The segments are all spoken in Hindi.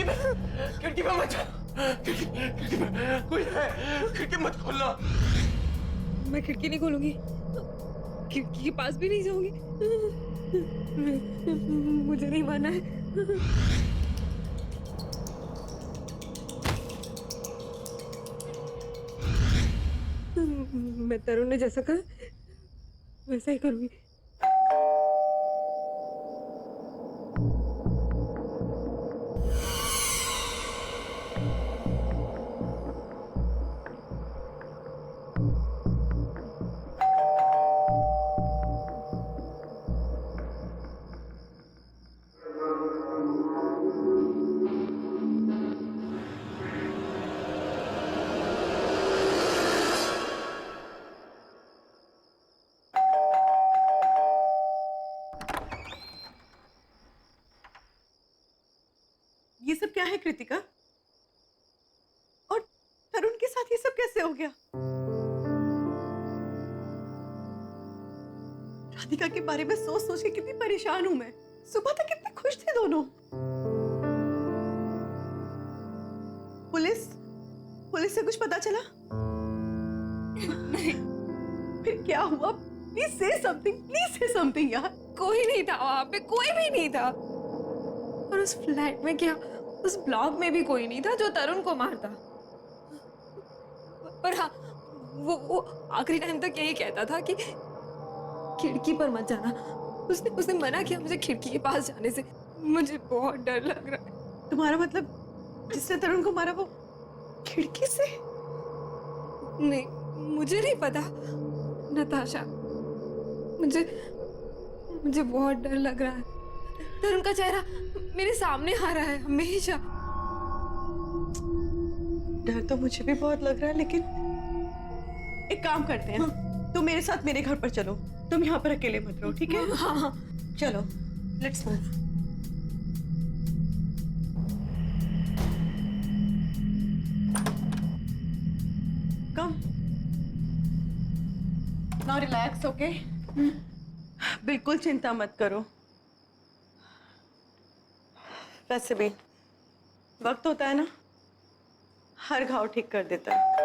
खिड़की पे मत जाना, खिड़की पे कोई है, खिड़की मत खोलना। मैं खिड़की नहीं खोलूंगी, खिड़की के पास भी नहीं जाऊंगी। मुझे नहीं मानना है। मैं तरुण ने जैसा कहा वैसा ही करूंगी। ये सब क्या है कृतिका? और तरुण के साथ ये सब कैसे हो गया? राधिका के बारे में सोच सोच के कितनी परेशान हूं मैं। सुबह तक कितने खुश थे दोनों। पुलिस से कुछ पता चला? नहीं। फिर क्या हुआ? प्लीज से समथिंग यार। कोई नहीं था वहां पे, कोई भी नहीं था। और उस फ्लैट में क्या, उस ब्लॉक में भी कोई नहीं था जो तरुण को मारता। पर हाँ, वो आखिरी टाइम तक यही कहता था कि खिड़की पर मत जाना। उसने मना किया मुझे खिड़की के पास जाने से। मुझे बहुत डर लग रहा है। तुम्हारा मतलब जिसने तरुण को मारा वो खिड़की से? नहीं, मुझे नहीं पता नताशा। मुझे बहुत डर लग रहा है। तरुण का चेहरा मेरे सामने आ रहा है हमेशा। डर तो मुझे भी बहुत लग रहा है, लेकिन एक काम करते हैं। तुम मेरे साथ मेरे घर पर चलो। तुम यहाँ पर अकेले मत रहो, ठीक है? हाँ। चलो, let's move. Come. Now relax, okay? बिल्कुल चिंता मत करो। वैसे भी वक्त होता है ना, हर घाव ठीक कर देता है।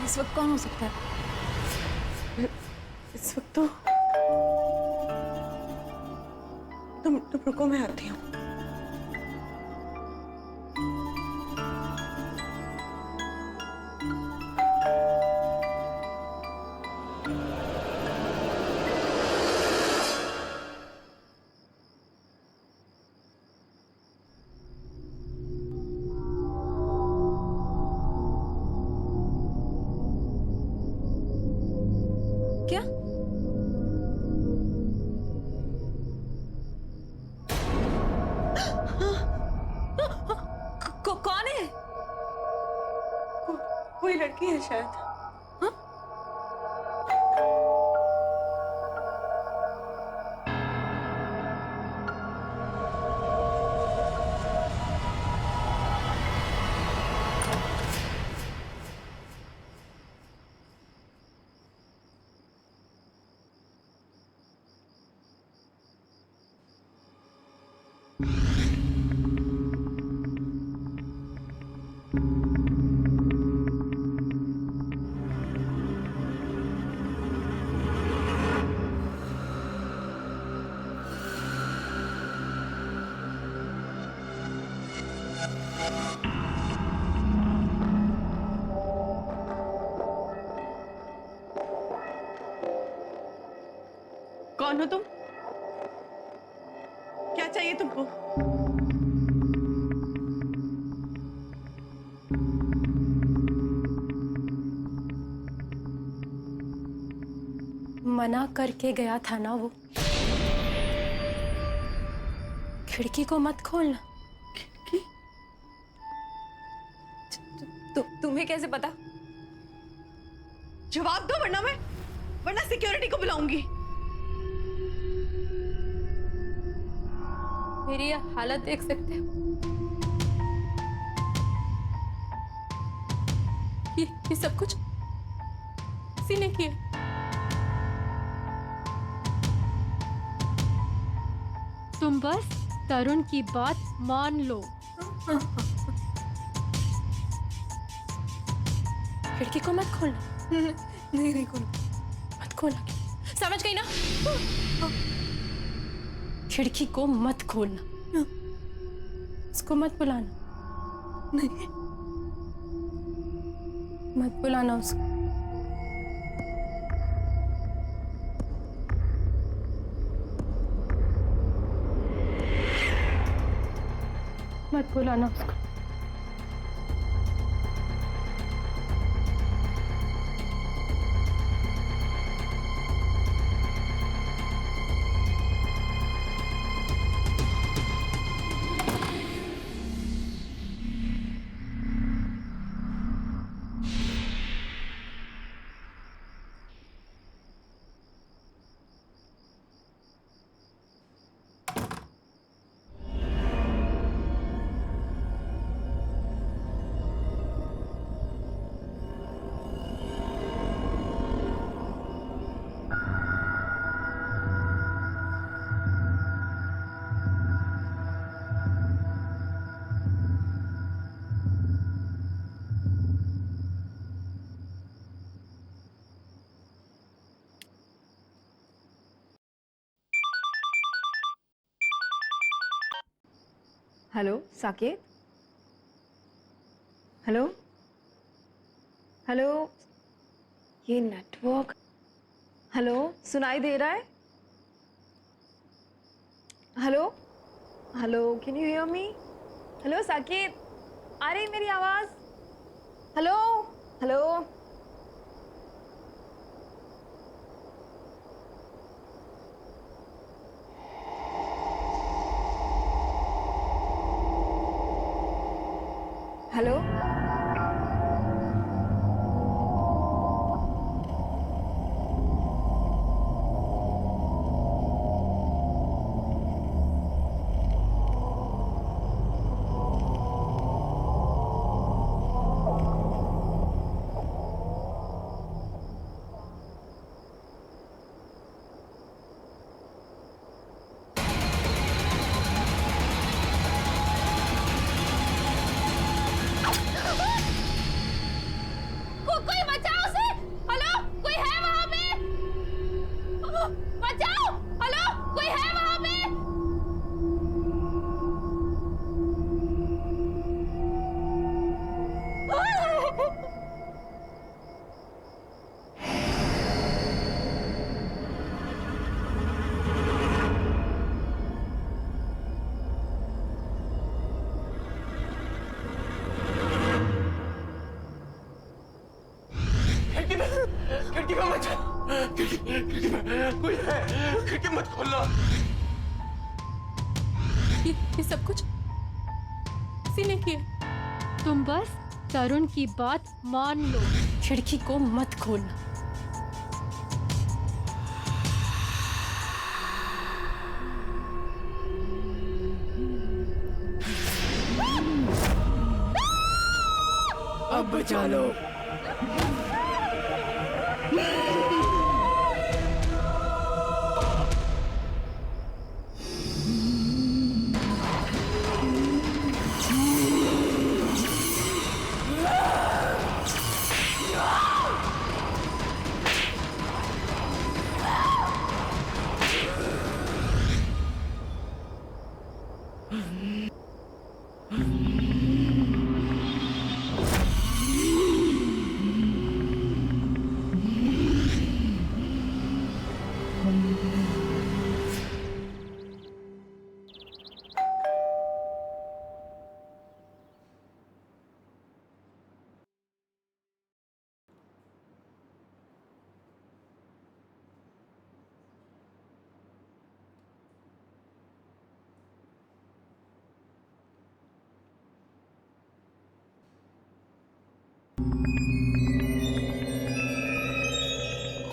इस वक्त कौन हो सकता है? इस वक्त तो तुम रुको, मैं आती हूँ। क्या? कौन है? कोई लड़की है शायद। कौन हो तुम? क्या चाहिए तुमको? मना करके गया था ना वो, खिड़की को मत खोलना। खिड़की? तुम्हें कैसे पता? जवाब दो, वरना सिक्योरिटी को बुलाऊंगी। मेरी ये हालत देख सकते हो? ये सब कुछ इसी ने किया। तुम बस तरुण की बात मान लो। खिड़की को मत खोलना। नहीं नहीं खोलो। मत खोलना, समझ गई ना? खिड़की को मत खोलना, उसको मत बुलाना, नहीं मत बुलाना उसको। मत बुलाना उसको। हेलो साकेत। हेलो हेलो, ये नेटवर्क। हेलो, सुनाई दे रहा है? Hello hello, can you hear me? Hello Saket, आ रही मेरी आवाज? Hello hello. हेलो कोई बचाओ उसे। हेलो, कोई है वहां पे? बचाओ। हेलो, कोई है वहां पे? खिड़की में मत जाओ। खिड़की में कोई है, खिड़की मत खोलना। ये सब कुछ किसी ने किया। तुम बस तरुण की बात मान लो। खिड़की को मत खोलना। अब बचा लो।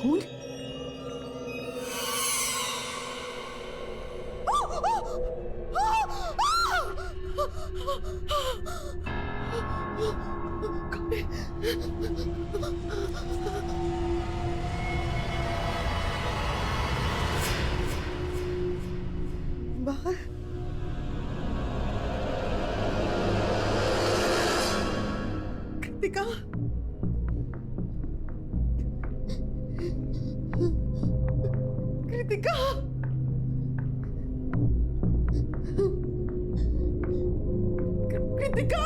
खून? बाहर कृतिका, कृतिका,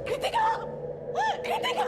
कृतिका, कृतिका,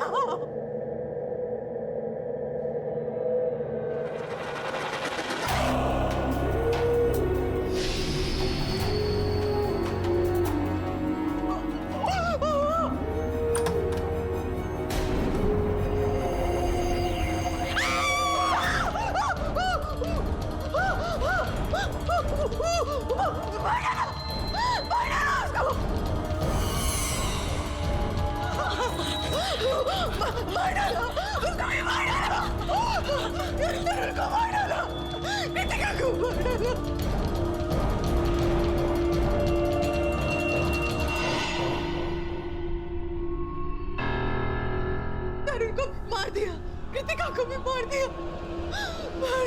तरुण को मार दिया, कृतिका को भी मार दिया, मार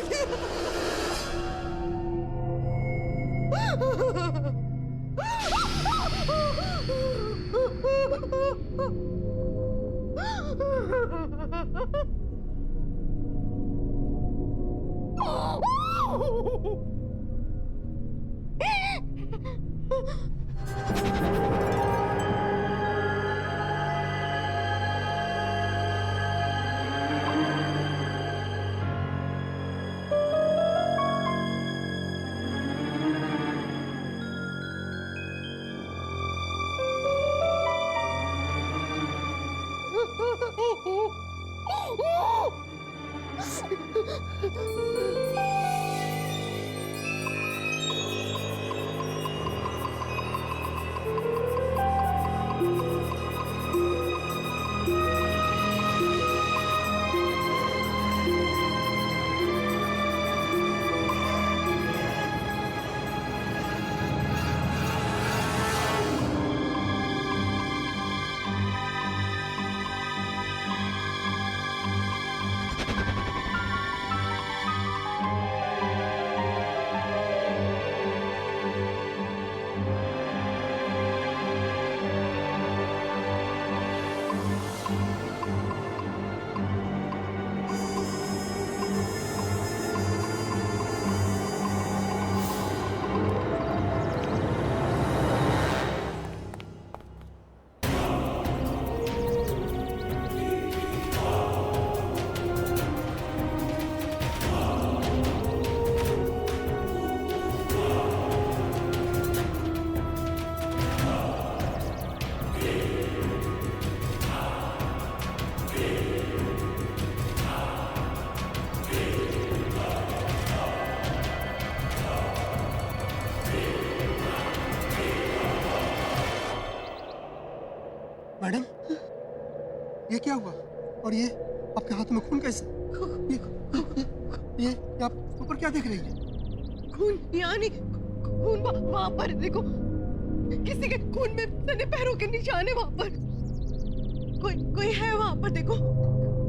मैडम, ये क्या हुआ? और ये आपके हाथ में खून कैसे? ये आप ऊपर क्या देख रही है? खून यानी खून वहां पर देखो, किसी के खून में सने पैरों के निशान है वहां पर। कोई है वहां पर, देखो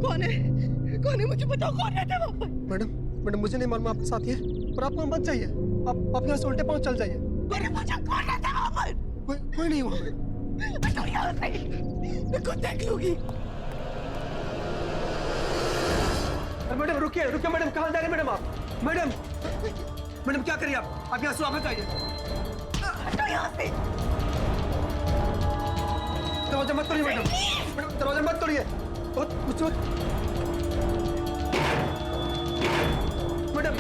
कौन है मुझे बताओ, कौन रहता है वहां पर? मैडम मुझे नहीं मालूम आपके साथ ये, पर आप वहाँ मत जाइए, आप यहाँ से उल्टे पाँव चल जाइए। मैंने पूछा कौन रहता है वहां पर? कोई नहीं वहाँ मैडम। तो यहाँ से मैं खुद देख लूंगी। मैडम रुकिए मैडम, कहाँ जा रहे हैं मैडम आप? मैडम क्या करिए आप यहाँ से वापस आइए। तो यहाँ से दरवाजा मत तोड़िए मैडम, दरवाजा मत तोड़िए। मैडम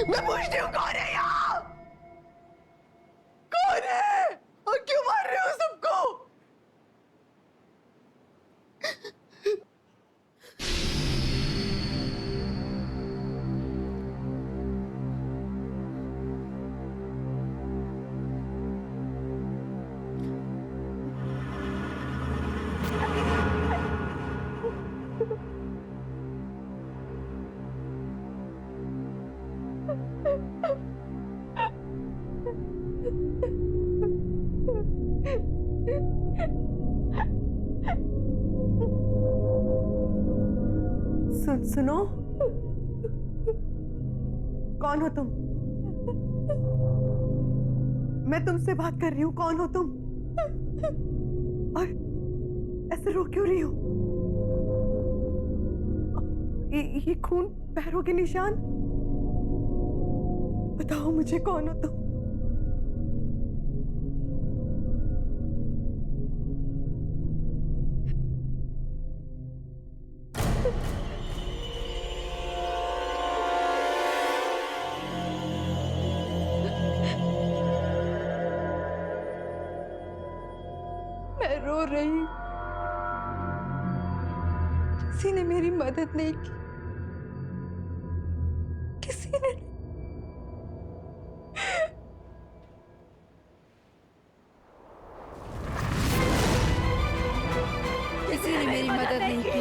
मैं पूछती हूँ कौन है यहाँ? कौन है और क्यों मार रहे हो सबको? सुनो, कौन हो तुम? मैं तुमसे बात कर रही हूँ, कौन हो तुम? और ऐसे रो क्यों रही हो? ये खून, पैरों के निशान, बताओ मुझे कौन हो तुम? मैं रो रही हूँ, किसी ने मेरी मदद नहीं की, किसी ने। किसी ने मेरी मदद नहीं की।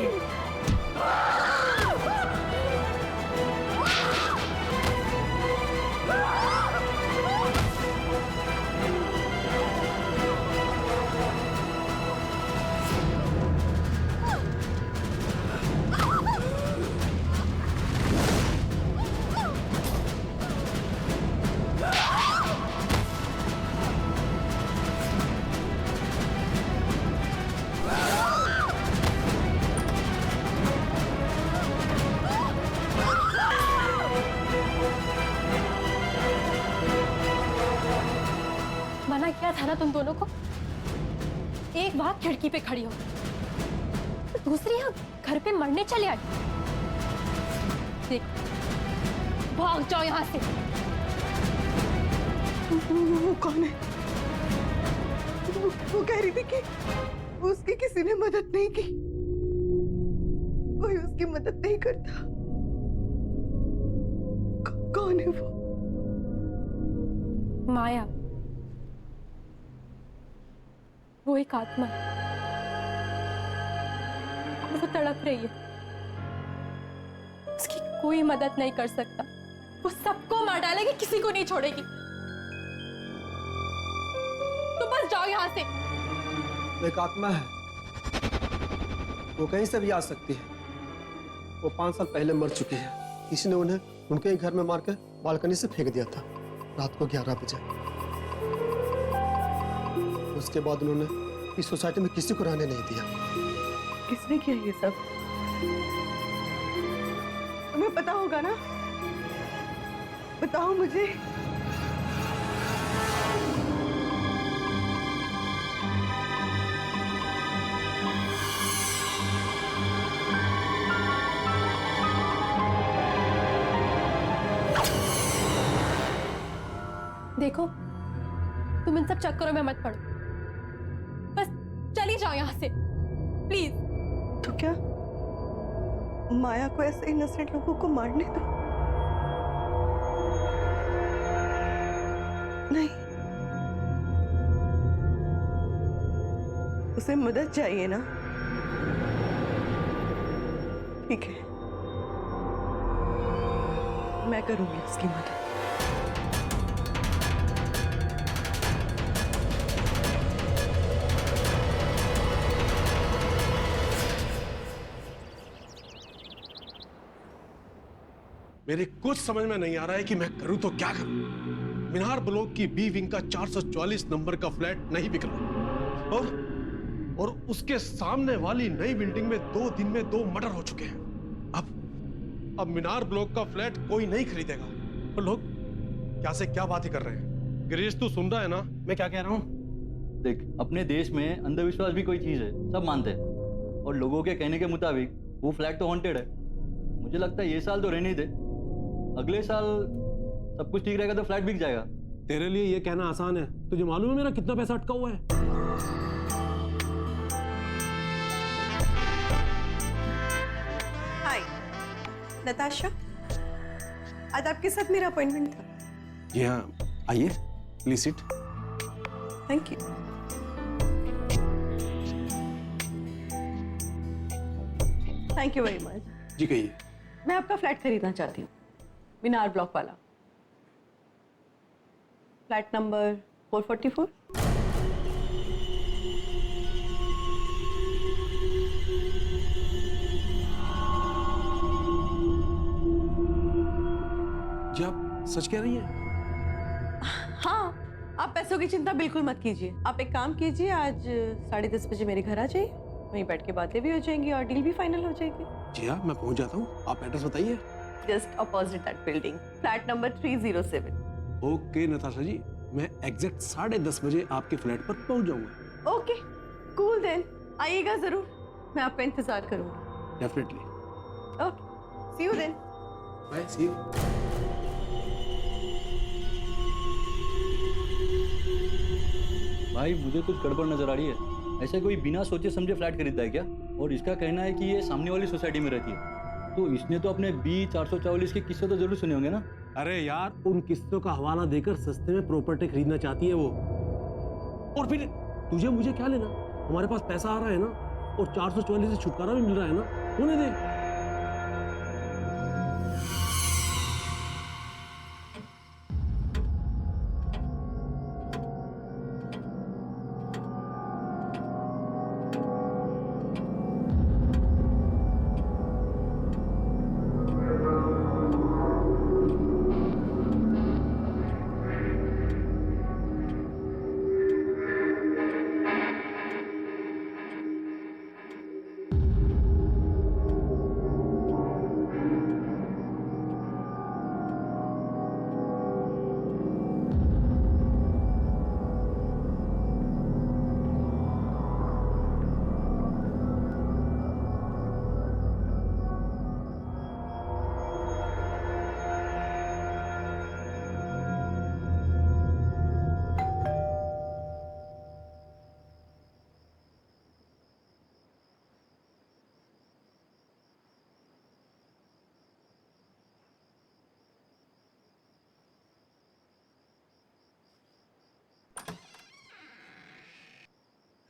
मना किया था ना तुम दोनों को। एक बार खिड़की पे खड़ी हो, दूसरी यहाँ घर पे मरने चले आई। देख, भाग जाओ यहाँ से। वो कौन है? वो कह रही थी कि उसकी किसी ने मदद नहीं की, कोई उसकी मदद नहीं करता। कौन है वो? माया, वो एक आत्मा है, वो तड़प रही है। उसकी कोई मदद नहीं कर सकता, वो सबको मार डालेगी, किसी को नहीं छोड़ेगी। तो बस जाओ यहाँ से। एक आत्मा है, वो कहीं से भी आ सकती है। वो 5 साल पहले मर चुकी है। किसी ने उन्हें उनके ही घर में मार के बालकनी से फेंक दिया था रात को 11 बजे। उसके बाद उन्होंने इस सोसाइटी में किसी को रहने नहीं दिया। किसने किया ये सब? तुम्हें पता होगा ना, बताओ मुझे। देखो, तुम इन सब चक्करों में मत पड़ो, बस चली जाओ यहाँ से प्लीज। तो क्या माया को ऐसे इनोसेंट लोगों को मारने दो? नहीं, उसे मदद चाहिए ना। ठीक है, मैं करूंगी उसकी मदद। मेरे कुछ समझ में नहीं आ रहा है कि मैं करूं तो क्या करूं। मीनार ब्लॉक की बी विंग का 444 नंबर का फ्लैट नहीं बिक रहा और उसके सामने वाली नई बिल्डिंग में 2 दिन में 2 मर्डर हो चुके हैं। अब मीनार ब्लॉक का फ्लैट कोई नहीं खरीदेगा और लोग क्या से क्या बातें कर रहे हैं। गिरीश, तू सुन रहा है ना मैं क्या कह रहा हूं? देख, अपने देश में अंधविश्वास भी कोई चीज है, सब मानते हैं। और लोगों के कहने के मुताबिक वो फ्लैट तो हॉन्टेड है। मुझे लगता है ये साल तो रहने दे, अगले साल सब कुछ ठीक रहेगा तो फ्लैट बिक जाएगा। तेरे लिए ये कहना आसान है, तुझे मालूम है मेरा कितना पैसा अटका हुआ है? हाय नताशा, आज आपके साथ मेरा अपॉइंटमेंट था। जी हाँ, आइए please sit. Thank you. Thank you very much. जी कहिए। मैं आपका फ्लैट खरीदना चाहती हूँ, मीनार ब्लॉक वाला, फ्लैट नंबर 444। जी आप सच कह रही हैं? हाँ, आप पैसों की चिंता बिल्कुल मत कीजिए। आप एक काम कीजिए, आज 10:30 बजे मेरे घर आ जाइए, वहीं बैठ के बातें भी हो जाएंगी और डील भी फाइनल हो जाएगी। जी हाँ, मैं पहुंच जाता हूँ, आप एड्रेस बताइए। Just opposite that building, flat number 307। Okay Natasha ji, मैं एग्जैक्ट 10:30 बजे आपके फ्लैट पर पहुंच जाऊंगा। ओके कूल देन, आइएगा जरूर, मैं आपका इंतजार करूंगी। Definitely. Okay see you then. Bye, see you. भाई मुझे कुछ गड़बड़ नजर आ रही है। ऐसे कोई बिना सोचे समझे फ्लैट खरीदता है क्या? और इसका कहना है कि ये सामने वाली सोसाइटी में रहती है, तो इसने तो अपने B444 के किस्से तो जरूर सुने होंगे ना? अरे यार, उन किस्तों का हवाला देकर सस्ते में प्रॉपर्टी खरीदना चाहती है वो। और फिर तुझे मुझे क्या लेना, हमारे पास पैसा आ रहा है ना, और 444 से छुटकारा भी मिल रहा है ना, होने दे।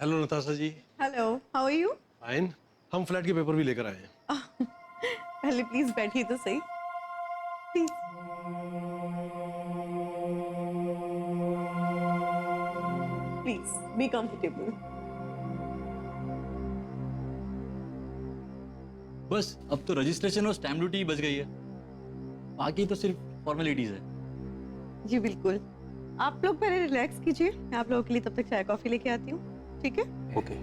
Hello Natasha ji. Hello, how are you? Fine. हम फ्लैट के पेपर भी लेकर आए हैं। पहले प्लीज बैठिए तो सही, प्लीज। Please be comfortable. बस अब तो रजिस्ट्रेशन और स्टैम्प ड्यूटी ही बच गई है, बाकी तो सिर्फ फॉर्मेलिटीज है। जी बिल्कुल, आप लोग पहले रिलैक्स कीजिए, मैं आप लोगों के लिए तब तक चाय कॉफी लेके आती हूँ, ठीक है? ओके।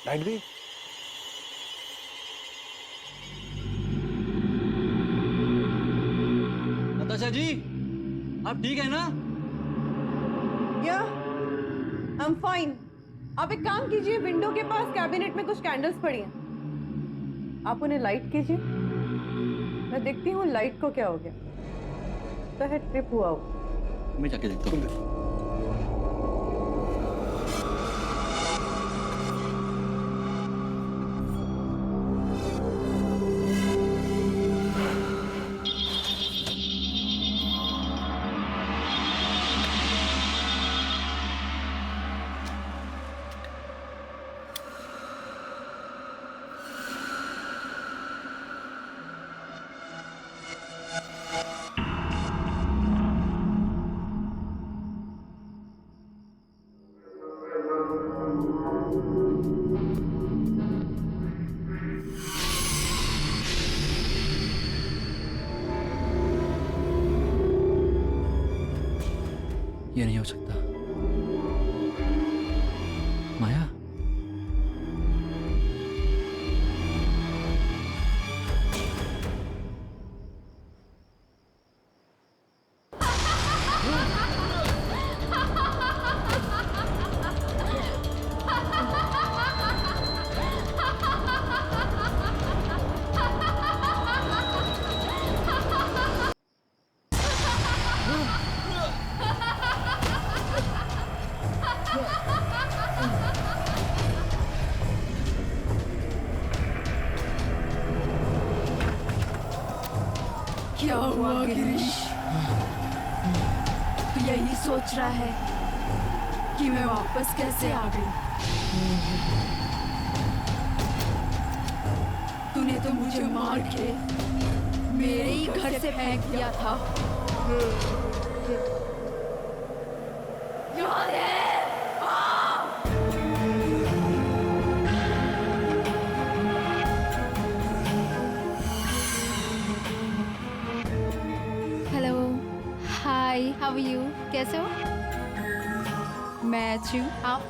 लाइट गई? नताशा जी, आप ठीक है ना? या आई एम फाइन। आप एक काम कीजिए, विंडो के पास कैबिनेट में कुछ कैंडल्स पड़ी हैं, आप उन्हें लाइट कीजिए, मैं देखती हूँ लाइट को क्या हो गया। शायद ट्रिप हुआ हो। मैं जाके देखता हूँ। ये नहीं हो सकता। माया, क्या हुआ गिरीश? तू यही सोच रहा है कि मैं वापस कैसे आ गई? तूने तो मुझे मार के मेरे ही घर से फेंक दिया था। याद है? Hello, hi, how are you? कैसे हो? मैं अच्छी हूँ, आप?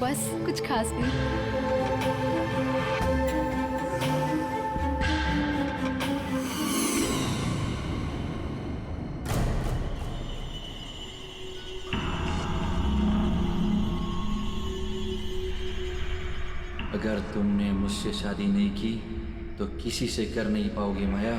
बस कुछ खास नहीं। अगर तुमने मुझसे शादी नहीं की तो किसी से कर नहीं पाओगे माया।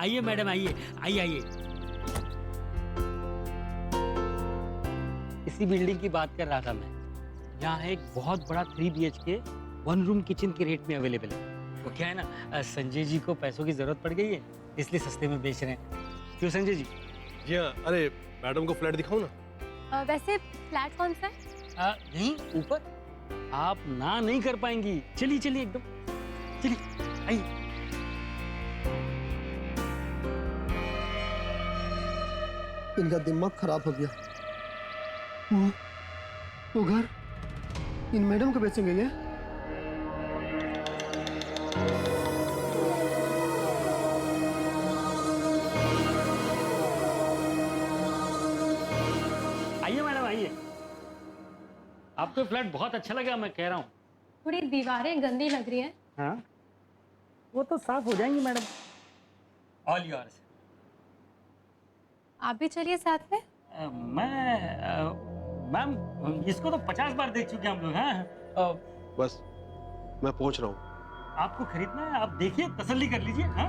आइए मैडम, आइए आइए आइए। इसी बिल्डिंग की बात कर रहा था मैं। यहाँ एक बहुत बड़ा 3 BHK 1 रूम किचन के रेट में अवेलेबल है। वो क्या है ना, संजय जी को पैसों की जरूरत पड़ गई है, इसलिए सस्ते में बेच रहे हैं। क्यों संजय जी? जी हाँ, अरे मैडम को फ्लैट दिखाऊं ना? वैसे फ्लैट कौन सा है? नहीं, ऊपर। आप ना नहीं कर पाएंगी। चलिए चलिए, एकदम चलिए, आइए। इनका दिमाग खराब हो गया। वो घर इन मैडम को बेचेंगे ये? आइए मैडम, आइए। आपको फ्लैट बहुत अच्छा लगा, मैं कह रहा हूँ। थोड़ी दीवारें गंदी लग रही हैं। हाँ, वो तो साफ हो जाएंगी मैडम। All yours. आप भी चलिए साथ में। मैम, इसको तो 50 बार देख चुके हैं हम लोग। हाँ, बस मैं पहुंच रहा हूँ। आपको खरीदना है, आप देखिए, तसल्ली कर लीजिए। हाँ,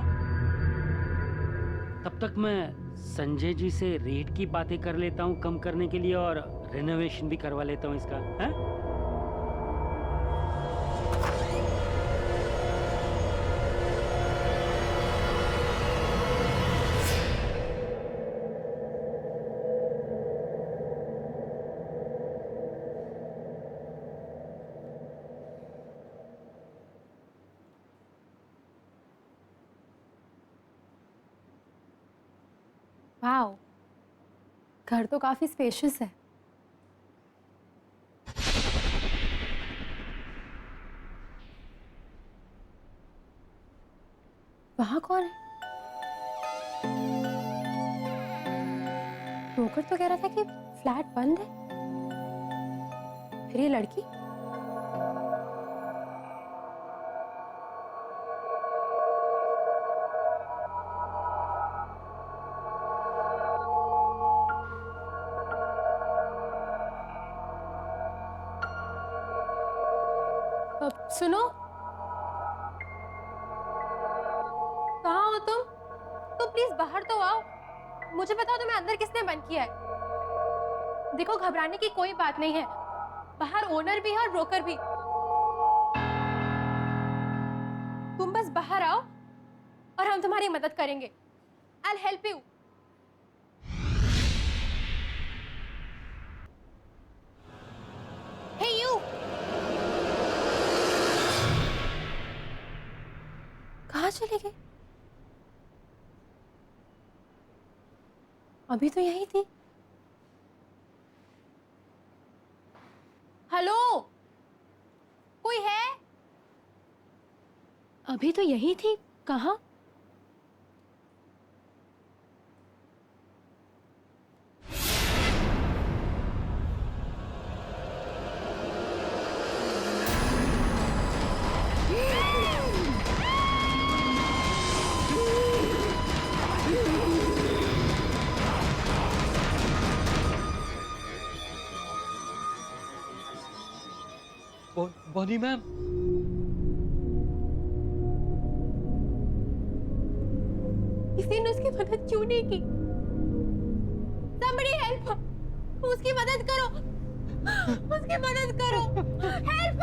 तब तक मैं संजय जी से रेट की बातें कर लेता हूँ कम करने के लिए और रेनोवेशन भी करवा लेता हूँ इसका, है? वाओ, घर तो काफी स्पेशियस है। वहां कौन है? ब्रोकर तो कह रहा था कि फ्लैट बंद है। फिर ये लड़की? सुनो, कहाँ हो तुम? तो प्लीज बाहर तो आओ। मुझे बताओ तुम्हें अंदर किसने बंद किया है? देखो, घबराने की कोई बात नहीं है। बाहर ओनर भी है और ब्रोकर भी। तुम बस बाहर आओ और हम तुम्हारी मदद करेंगे। I'll help you. Hey you. कहाँ चले गए? अभी तो यही थी। हेलो, कोई है? अभी तो यही थी, कहाँ? बॉनी मैम, किसी ने उसकी मदद क्यों नहीं की? Somebody help! उसकी मदद करो! उसकी मदद करो! Help!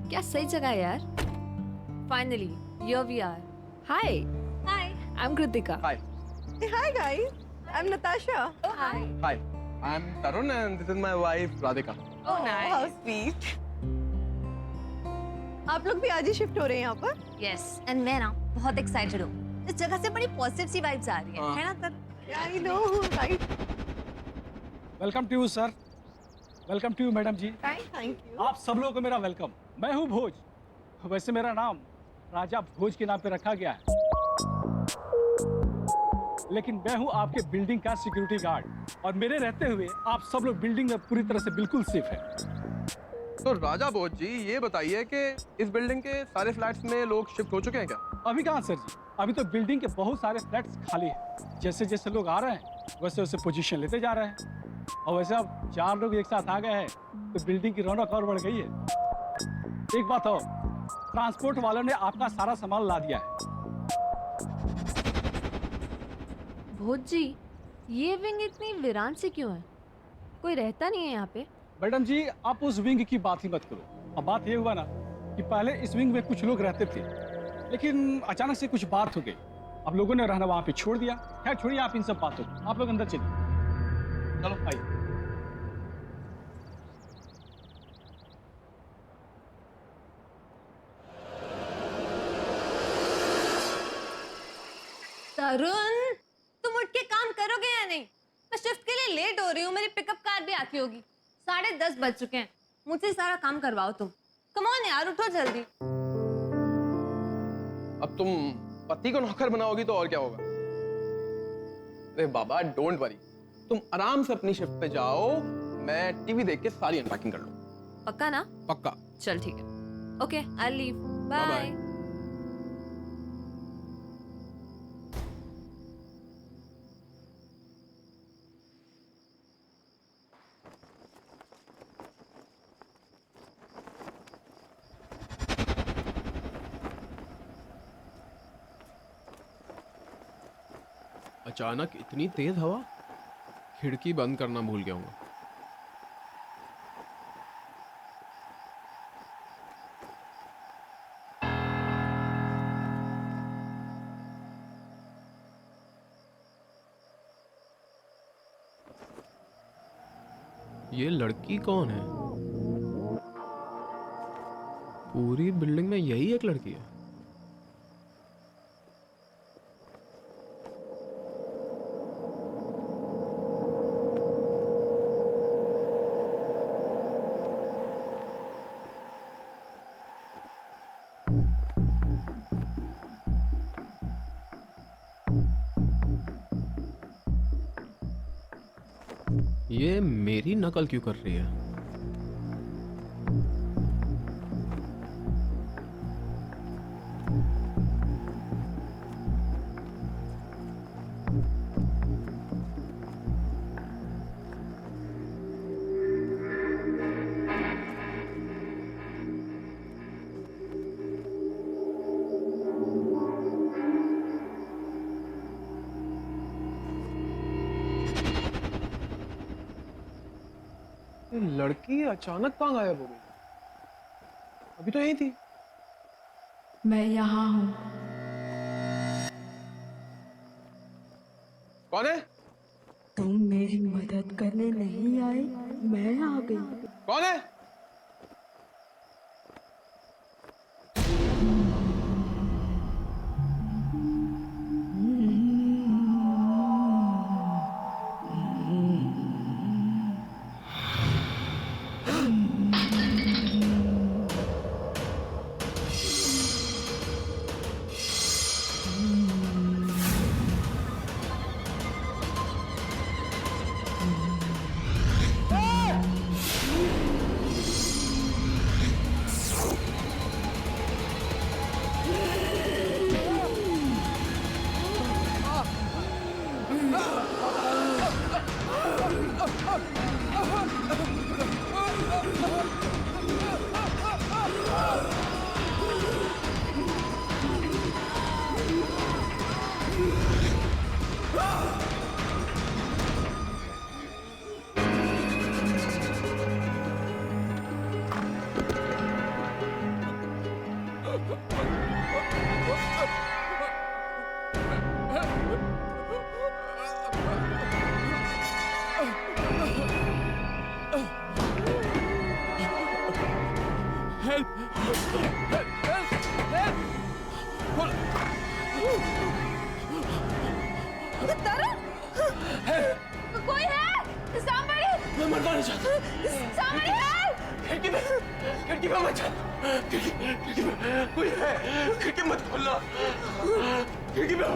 क्या सही जगह है यार। Finally here we are. Hi Hi. I am Kritika. Hi. Hey, hi guys. I'm Natasha. Hi Hi. I'm Tarun and this is my wife Radhika. Oh How sweet. आप लोग भी आज ही शिफ्ट हो रहे हैं यहाँ पर? यस एंड मैं ना बहुत एक्साइटेड हूँ। इस जगह से बड़ी पॉजिटिव सी वाइब्स आ रही है ना तर? I know, right? Welcome to you sir, welcome to you madam ji. Thank you. आप सब लोगों को मेरा वेलकम। मैं हूँ भोज। वैसे मेरा नाम राजा भोज के नाम पे रखा गया है, लेकिन मैं हूँ आपके बिल्डिंग का सिक्योरिटी गार्ड और मेरे रहते हुए आप सब लोग बिल्डिंग में पूरी तरह से बिल्कुल सेफ है। तो राजा बोध जी ये बताइए कि इस बिल्डिंग के सारे फ्लैट्स में लोग शिफ्ट हो चुके हैं क्या? अभी कहाँ सर जी, अभी तो बिल्डिंग के बहुत सारे फ्लैट्स खाली हैं। जैसे जैसे लोग आ रहे हैं वैसे वैसे पोजीशन लेते जा रहे हैं। और वैसे अब 4 लोग एक साथ आ गए हैं तो बिल्डिंग की रौनक और बढ़ गई है। एक बात और, ट्रांसपोर्ट वालों ने आपका सारा सामान ला दिया है। भोज जी, ये विंग इतनी वीरान सी क्यों है? कोई रहता नहीं है यहाँ पे? मैडम जी, आप उस विंग की बात ही मत करो। अब बात ये हुआ ना कि पहले इस विंग में कुछ लोग रहते थे, लेकिन अचानक से कुछ बात हो गई। अब लोगों ने रहना वहाँ पे छोड़ दिया। खैर छोड़िए आप इन सब बातों को, आप लोग अंदर चलिए। चलो आइए। तरुण, तुम उठ के नहीं? मैं शिफ्ट के लिए लेट हो रही हूँ, मेरी पिकअप कार भी आती होगी। 10:30 बज चुके हैं, मुझसे सारा काम करवाओ तुम। कम ऑन यार, उठो जल्दी। अब तुम पति को नौकर बनाओगी तो और क्या होगा? अरे बाबा डोंट वरी, तुम आराम से अपनी शिफ्ट पे जाओ, मैं टीवी देख के सारी अनपैकिंग कर लूँ। पक्का ना? पक्का। चल ठीक है, ओके आई लीव, बाय। अचानक इतनी तेज हवा, खिड़की बंद करना भूल गया हूँ। ये लड़की कौन है? पूरी बिल्डिंग में यही एक लड़की है। ये मेरी नकल क्यों कर रही है? लड़की अचानक कहाँ गायब हो गई? अभी तो यही थी। मैं यहाँ हूँ। कौन है? तुम मेरी मदद करने नहीं आए, मैं आ गई। कौन है? कोई है? Somebody! मैं मरना नहीं चाहता। Somebody help! खिड़की में मत जा। खिड़की में कोई है। खिड़की मत खोलना। खिड़की में